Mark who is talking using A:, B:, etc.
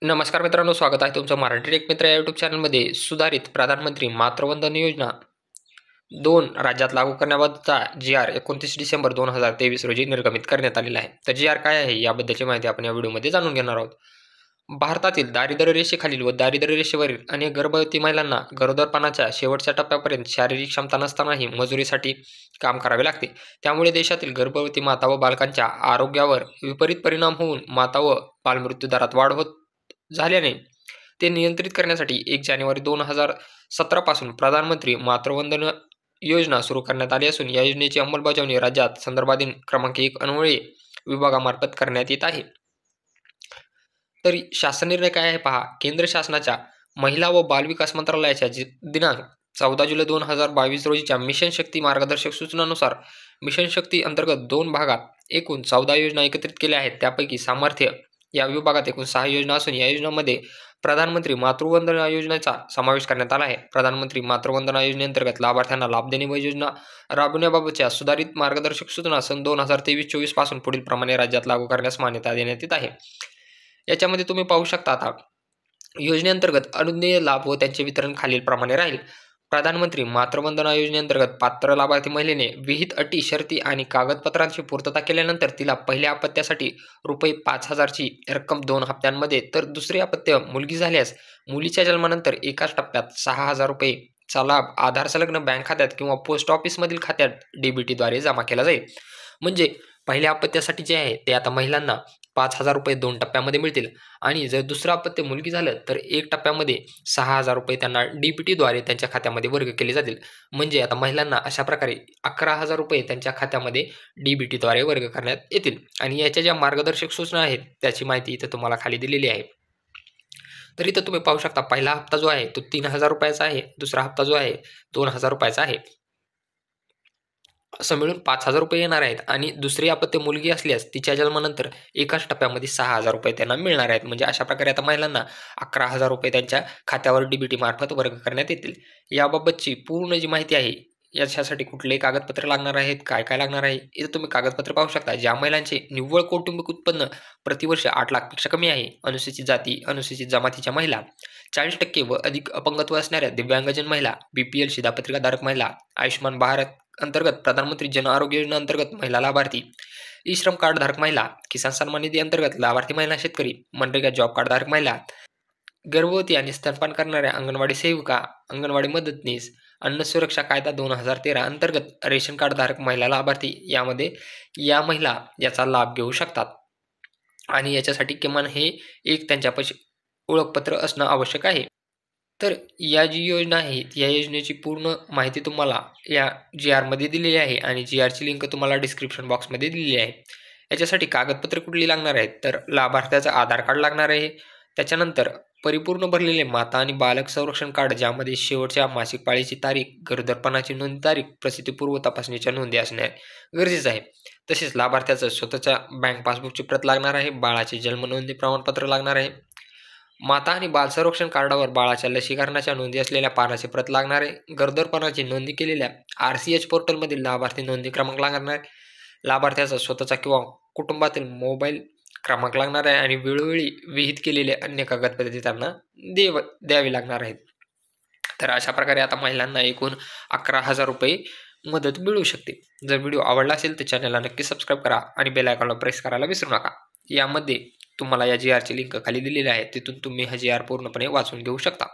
A: नमस्कार मित्रांनो, स्वागत आहे तुमचं मराठी टेक मित्र या यूट्यूब चॅनलमध्ये. सुधारित प्रधानमंत्री मातृवंदना योजना 2 राज्यात लागू करण्याबाबतचा जी-आर 29 डिसेंबर 2023 रोजी निर्गमित करण्यात आलेला आहे. तर जी-आर काय आहे याबद्दलची माहिती आपण या व्हिडिओमध्ये जाणून घेणार आहोत. भारतातील दारिद्र्य रेषेखालील व दारिद्र्य रेषेवरील अनेक गर्भवती महिलांना गरोदरपणाच्या शेवटच्या टप्प्यापर्यंत शारीरिक क्षमता नसतानाही मजुरीसाठी काम करावे लागते. त्यामुळे देशातील गर्भवती माता व बालकांच्या आरोग्यावर विपरीत परिणाम होऊन माता व बालमृत्यू दरात वाढ होत झाल्याने ते नियंत्रित करण्यासाठी 1 जानेवारी 2017 पासून प्रधानमंत्री मातृवंदना योजना सुरू करण्यात आली असून या योजनेची अंमलबजावणी राज्यात संदर्भाधीन क्रमांक 1 अन्वये विभागामार्फत करण्यात येत आहे. तर शासन निर्णय काय आहे पहा. केंद्र शासनाच्या महिला व बालविकास मंत्रालयाच्या दिनांक 14 जुलै 2022 रोजीच्या मिशन शक्ती मार्गदर्शक सूचनानुसार मिशन शक्ती अंतर्गत 2 भागात एकूण 14 योजना एकत्रित केल्या आहेत. त्यापैकी सामर्थ्य या विभागात एकूण 6 योजना असून या योजनांमध्ये प्रधानमंत्री मातृवंदना योजनेचा समावेश करण्यात आला आहे. प्रधानमंत्री मातृवंदना योजनेअंतर्गत लाभार्थ्यांना लाभ देणे व योजना राबविण्याबाबतच्या सुधारित मार्गदर्शक सूचना सन 2023-24 पासून पुढील प्रमाणे राज्यात लागू करण्यास मान्यता देण्यात येत आहे. याच्यामध्ये तुम्ही पाहू शकता आता योजनेअंतर्गत अनुज्ञेय लाभ व त्यांचे वितरण खालीलप्रमाणे राहील. प्रधानमंत्री मातृवंदना योजनेअंतर्गत पात्र लाभार्थी महिलेने विहित अटी, शर्ती आणि कागदपत्रांची पूर्तता केल्यानंतर तिला पहिल्या अपत्यासाठी ₹5,000 ची रक्कम 2 हप्त्यांमध्ये, तर दुसरे अपत्य मुलगी झाल्यास मुलीच्या जन्मानंतर एकाच टप्प्यात ₹6,000 चा लाभ आधार संलग्न बँक खात्यात किंवा पोस्ट ऑफिसमधील खात्यात डीबीटीद्वारे जमा केला जाईल. म्हणजे पहिल्या अपत्यासाठी जे आहे ते आता महिलांना ₹5,000 2 टप्प्यामध्ये मिळतील आणि जर दुसरं अपत्य मुलगी झालं तर 1 टप्प्यामध्ये ₹6,000 त्यांना डीबीटीद्वारे त्यांच्या खात्यामध्ये वर्ग केले जातील. म्हणजे आता महिलांना अशा प्रकारे ₹11,000 त्यांच्या खात्यामध्ये डीबीटीद्वारे वर्ग करण्यात येतील. आणि याच्या ज्या मार्गदर्शक सूचना आहेत त्याची माहिती इथं तुम्हाला खाली दिलेली आहे. तर इथं तुम्ही पाहू शकता पहिला हप्ता जो आहे तो ₹3,000 आहे, दुसरा हप्ता जो आहे ₹2,000 आहे. असं मिळून ₹5,000 येणार आहेत आणि दुसरी अपत्य मुलगी असल्यास तिच्या जन्मानंतर एकाच टप्प्यामध्ये ₹6,000 त्यांना मिळणार आहेत. म्हणजे अशा प्रकारे आता महिलांना ₹11,000 त्यांच्या खात्यावर डीबीटी मार्फत वर्ग करण्यात येतील. याबाबतची पूर्ण जी माहिती आहे, याच्यासाठी कुठलेही कागदपत्र लागणार आहेत, काय काय लागणार आहे, इथं तुम्ही कागदपत्र पाहू शकता. ज्या महिलांचे निव्वळ कौटुंबिक उत्पन्न प्रतिवर्ष 8 लाखपेक्षा कमी आहे, अनुसूचित जाती, अनुसूचित जमातीच्या महिला, 40% व अधिक अपंगत्व असणाऱ्या दिव्यांगजन महिला, बीपीएल शिधापत्रिकाधारक महिला, आयुष्यमान भारत अंतर्गत प्रधानमंत्री जन आरोग्य योजना अंतर्गत महिला लाभार्थी, ई श्रम कार्ड धारक महिला, किसान सन्मान निधी अंतर्गत लाभार्थी महिला शेतकरी, मनरेगा जॉब कार्ड धारक महिला, गर्भवती आणि स्तनपान करणाऱ्या अंगणवाडी सेविका, अंगणवाडी मदतनीस, अन्न सुरक्षा कायदा 2013 अंतर्गत रेशन कार्ड धारक महिला लाभार्थी, यामध्ये या महिला याचा लाभ घेऊ शकतात. आणि याच्यासाठी किमान हे एक त्यांच्यापाशी ओळखपत्र असणं आवश्यक आहे. तर या जी योजना आहे या योजनेची पूर्ण माहिती तुम्हाला या जी-आरमध्ये दिलेली आहे आणि जी-आरची लिंक तुम्हाला डिस्क्रिप्शन बॉक्समध्ये दिलेली आहे. याच्यासाठी कागदपत्रे कुठली लागणार आहेत तर लाभार्थ्याचं आधार कार्ड लागणार आहे. त्याच्यानंतर परिपूर्ण भरलेले माता आणि बालक संरक्षण कार्ड, ज्यामध्ये शेवटच्या मासिक पाळीची तारीख, गरोदरपणाची नोंद तारीख, प्रसूतीपूर्व तपासणीच्या नोंदी असणे गरजेचं आहे. तसेच लाभार्थ्याचं स्वतःच्या बँक पासबुकची प्रत लागणार आहे. बाळाचे जन्म नोंदणी प्रमाणपत्र लागणार आहे. माता आणि बाल संरक्षण कार्डावर बाळाच्या लसीकरणाच्या नोंदी असलेल्या पानाची प्रत लागणार आहे. गरोदरपणाची नोंदणी केलेल्या RCH पोर्टलमधील लाभार्थी नोंदणी क्रमांक लागणार आहे. लाभार्थ्याचा स्वतःचा किंवा कुटुंबातील मोबाईल क्रमांक लागणार आहे आणि वेळोवेळी विहित केलेले अन्य कागदपत्रे त्यांना द्यावी लागणार आहेत. तर अशा प्रकारे आता महिलांना एकूण ₹11,000 मदत मिळू शकते. जर व्हिडिओ आवडला असेल तर चॅनलला नक्की सबस्क्राईब करा आणि बेल आयकॉनला प्रेस करायला विसरू नका. यामध्ये तुम्हाला या जी-आरची लिंक खाली दिलेली आहे, तिथून तुम्ही हा जी-आर पूर्णपणे वाचून घेऊ शकता.